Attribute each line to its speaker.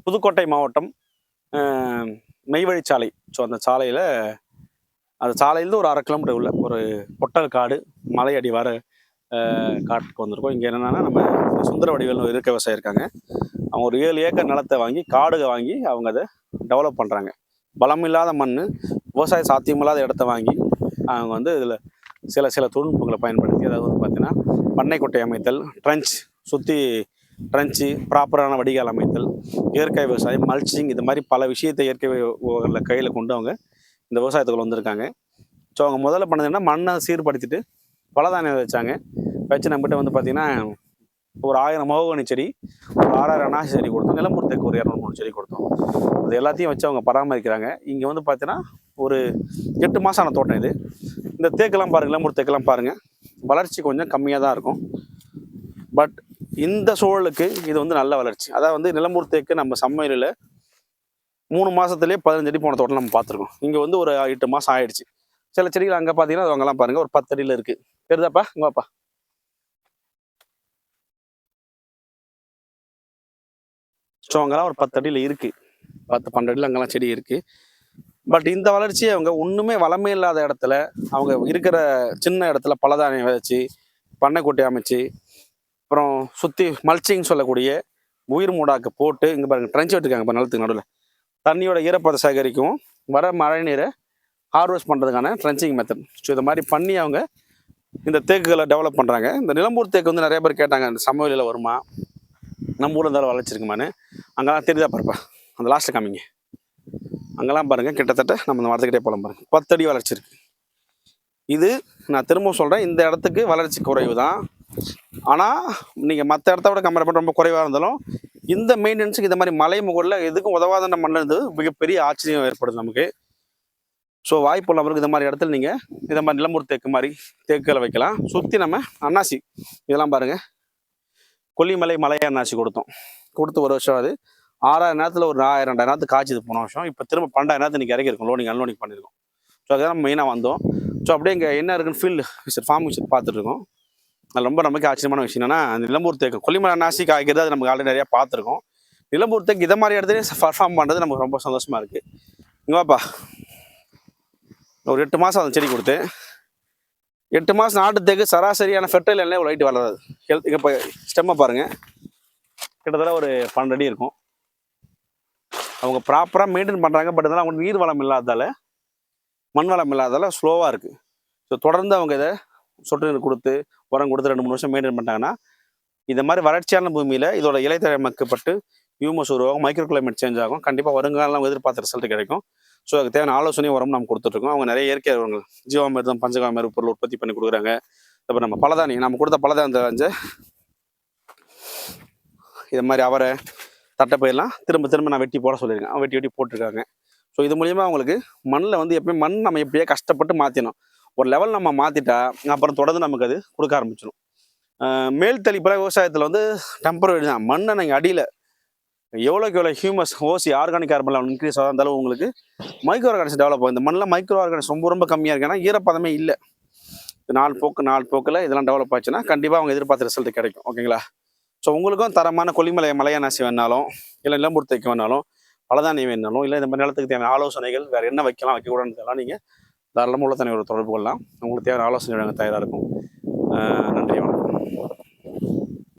Speaker 1: புதுக்கோட்டை மாவட்டம் மெய்வழிச்சாலை. ஸோ அந்த சாலையில் அந்த சாலையிலேருந்து ஒரு 1/2 கிலோமீட்டர் உள்ள ஒரு பொட்டல் காடு மலை அடிவார காட்டுக்கு வந்திருக்கோம். இங்கே என்னென்னா நம்ம சுந்தர வடிவேல் இருக்க விவசாயம் இருக்காங்க. அவங்க ஒரு 7 ஏக்கர் நிலத்தை வாங்கி காடுக வாங்கி அவங்க அதை டெவலப் பண்ணுறாங்க. பலம் இல்லாத மண், விவசாய சாத்தியமில்லாத இடத்த வாங்கி அவங்க வந்து இதில் சில தொழில்நுட்பங்களை பயன்படுத்தி, அதாவது வந்து பார்த்திங்கன்னா பண்ணை கொட்டை அமைத்தல், ட்ரன்ச் சுற்றி ட்ரன்ச்சு, ப்ராப்பரான வடிகால் அமைத்தல், இயற்கை விவசாயம், மல்ச்சிங், இது மாதிரி பல விஷயத்தை இயற்கை கையில் கொண்டு அவங்க இந்த விவசாயத்துக்குள்ள வந்திருக்காங்க. ஸோ அவங்க முதல்ல பண்ணதுன்னா மண்ணை சீர்படுத்திட்டு பலதானியம் வச்சாங்க. வச்சு நம்மகிட்ட வந்து பார்த்திங்கன்னா ஒரு 1000 மகோகனி செடி, ஒரு 6000 அனாசி செடி கொடுத்தோம். நிலம்பூர் தேக்கு ஒரு 200-300 செடி கொடுத்தோம். அது எல்லாத்தையும் வச்சு அவங்க பராமரிக்கிறாங்க. இங்கே வந்து பார்த்தீங்கன்னா ஒரு 8 மாதம் ஆன தோட்டம் இது. இந்த தேக்கெல்லாம் பாருங்கள், நிலம்பூர் தேக்கெல்லாம் பாருங்கள், வளர்ச்சி கொஞ்சம் கம்மியாக தான் இருக்கும். பட் இந்த சூழலுக்கு இது வந்து நல்ல வளர்ச்சி. அதாவது வந்து நிலம்பூர் தேக்கு நம்ம சமையலில் 3 மாதத்துலேயே 15 அடி போன தோட்டம் நம்ம பார்த்துருக்கோம். இங்கே வந்து ஒரு 8 மாதம் ஆயிடுச்சு. சில செடிகள் அங்கே பார்த்தீங்கன்னா அவங்கெல்லாம் பாருங்கள் ஒரு 10 அடியில் இருக்குது. தெரியுதாப்பா? இங்கேப்பா. ஸோ அங்கெல்லாம் ஒரு 10 அடியில் இருக்குது, 10-12 அடியில் அங்கெல்லாம் செடி இருக்குது. பட் இந்த வளர்ச்சியை அவங்க ஒன்றுமே வளமே இல்லாத இடத்துல அவங்க இருக்கிற சின்ன இடத்துல பலதானியம் விதைச்சி, பண்ணைக்குட்டை அமைச்சு, அப்புறம் சுற்றி மல்ச்சிங் சொல்லக்கூடிய உயிர் மூடாக்கு போட்டு, இங்கே பாருங்கள் ட்ரென்ச் விட்டுருக்காங்க. இப்போ நிலத்துக்கு நடுவில் தண்ணியோட ஈரப்பதத்தை சேகரிக்கும், வர மழை நீரை ஹார்வெஸ்ட் பண்ணுறதுக்கான ட்ரென்ச்சிங் மெத்தட். ஸோ இதை மாதிரி பண்ணி அவங்க இந்த தேக்குகளை டெவலப் பண்ணுறாங்க. இந்த நிலம்பூர் தேக்கு வந்து நிறைய பேர் கேட்டாங்க, இந்த சமவெளியில் வருமா, நம்ம ஊரில் இருந்தாலும் வளர்ச்சிருக்குமான்னு. அங்கெல்லாம் தெரியுதா பாருப்பா, அந்த லாஸ்ட்டில் காமிங்க. அங்கெல்லாம் பாருங்கள் கிட்டத்தட்ட நம்ம இந்த மரத்துக்கிட்டே போகலாம் பாருங்கள், 10 அடி வளர்ச்சி இருக்குது. இது நான் திரும்ப சொல்கிறேன், இந்த இடத்துக்கு வளர்ச்சி குறைவு தான். ஆனால் நீங்கள் மற்ற இடத்த விட கம்பேர் பண்ண ரொம்ப குறைவாக இருந்தாலும் இந்த மெயின்டெனன்ஸுக்கு இந்த மாதிரி மலை முகலில் எதுக்கும் உதவாத மண்ணில் இருந்து மிகப்பெரிய ஆச்சரியம் ஏற்படுது நமக்கு. ஸோ வாய்ப்பு உள்ளவருக்கு இந்த மாதிரி இடத்துல நீங்கள் இந்த மாதிரி நிலம்பூர் தேக்கு மாதிரி தேக்குகளை வைக்கலாம். சுற்றி நம்ம அன்னாசி இதெல்லாம் பாருங்கள், கொல்லிமலை மலை அன்னாசி கொடுத்து ஒரு வருஷம். அது 6000 நேரத்தில் ஒரு 1000-2000 நேரத்துக்கு காய்ச்சிது போன வருஷம். இப்போ திரும்ப 12,000 நேரத்துக்கு இன்றைக்கி இறக்கிருக்கோம், லோனிங் அன்லோனிங் பண்ணியிருக்கோம். ஸோ அதுதான் நம்ம மெயினாக வந்தோம். ஸோ அப்படியே இங்கே என்ன இருக்குன்னு ஃபீல்டு விசிட், ஃபார்ம் விசிட் பார்த்துட்ருக்கோம். அது ரொம்ப நமக்கு ஆச்சரியமான விஷயம் என்னன்னா, அந்த நிலம்பூர் தேக்கு கொல்லிமலை அன்னாசி காய்க்கிறது அது நமக்கு ஆல்ரெடி நிறையா பார்த்துருக்கோம். நிலம்பூர் தேக்கு இதை மாதிரி இடத்துலையும் பர்ஃபார்ம் பண்ணுறது நமக்கு ரொம்ப சந்தோஷமாக இருக்குது. இங்கேப்பா ஒரு 8 மாதம் அந்த செடி கொடுத்து 8 மாதம் நாட்டு தேக்கு சராசரியான ஃபெர்டைல் எல்லாம் ஒரு லைட் வளராது. இங்கே இப்போ ஸ்டெம்மை பாருங்கள், கிட்டத்தட்ட ஒரு 12 அடி இருக்கும். அவங்க ப்ராப்பராக மெயின்டைன் பண்ணுறாங்க. பட் இதெல்லாம் அவங்க நீர் வளம் இல்லாததால், மண் வளம் இல்லாததால் ஸ்லோவாக இருக்குது. ஸோ தொடர்ந்து அவங்க இதை சொட்டு நீர் கொடுத்து உரம் கொடுத்து 2-3 வருஷம் மெயின்டைன் பண்ணிட்டாங்கன்னா இந்த மாதிரி வறட்சியான பூமியில் இதோட இலைத்தழைமாக்கப்பட்டு ஹியூமஸ் உருவாகும், மைக்ரோ கிளைமேட் சேஞ்ச் ஆகும். கண்டிப்பாக வருங்காலம் எதிர்பார்த்த ரிசல்ட் கிடைக்கும். ஸோ அதுக்கு தேவையான ஆலோசனையும் உரம் நம்ம கொடுத்துட்ருக்கோம். அவங்க நிறைய இயற்கை உரங்கள், ஜீவாமிர்தம், பஞ்சகாமிர்தம் பொருள் உற்பத்தி பண்ணி கொடுக்குறாங்க. இப்போ நம்ம பலதானியம் நம்ம கொடுத்த பலதானியத்தை இது மாதிரி அவரை தட்டைப்பயிரெலாம் திரும்ப நான் வெட்டி போட சொல்லியிருக்கேன். வெட்டி போட்டிருக்காங்க. ஸோ இது மூலிமா அவங்களுக்கு மண்ணில் வந்து எப்பயும் மண் நம்ம எப்படியே கஷ்டப்பட்டு மாற்றினோம். ஒரு லெவல் நம்ம மாற்றிட்டா அப்புறம் தொடர்ந்து நமக்கு அது கொடுக்க ஆரம்பிச்சிடும். மேல் தெளிப்பில் விவசாயத்தில் வந்து டெம்பரரி தான். மண்ணை நீங்கள் அடியில் எவ்வளோக்கு எவ்வளோ ஹியூமஸ் ஓசி ஆர்கானிக் கார்பன் லெவல் இன்க்ரீஸ் ஆக இருந்தாலும் உங்களுக்கு மைக்ரோ ஆர்கானிக்ஸ் டெவலப் ஆகும். இந்த மண்ணில் மைக்ரோ ஆர்கானிக்ஸ் ரொம்ப கம்மியாக இருக்கு. ஏன்னா ஈரப்பதமே இல்லை. 4 போக்கில் இதெல்லாம் டெவலப் ஆச்சுன்னா கண்டிப்பாக அவங்க எதிர்பார்த்த ரிசல்ட் கிடைக்கும். ஓகேங்களா? ஸோ உங்களுக்கும் தரமான கொல்லிமலை மலையனாசி வேணாலும், இல்லை நிலம்பூர் தேக்கு வேணாலும், பலதானியம் வேணாலும், இல்லை இந்த மாதிரி நிலத்துக்கு தேவையான ஆலோசனைகள், வேறு என்ன வைக்கலாம் வைக்கக்கூடாதுலாம் நீங்கள் தாராளமாக உள்ள தனியோட தொடர்பு கொள்ளலாம். உங்களுக்கு தேவையான ஆலோசனை நாங்கள் தயாராக இருக்கும். நன்றி, வணக்கம்.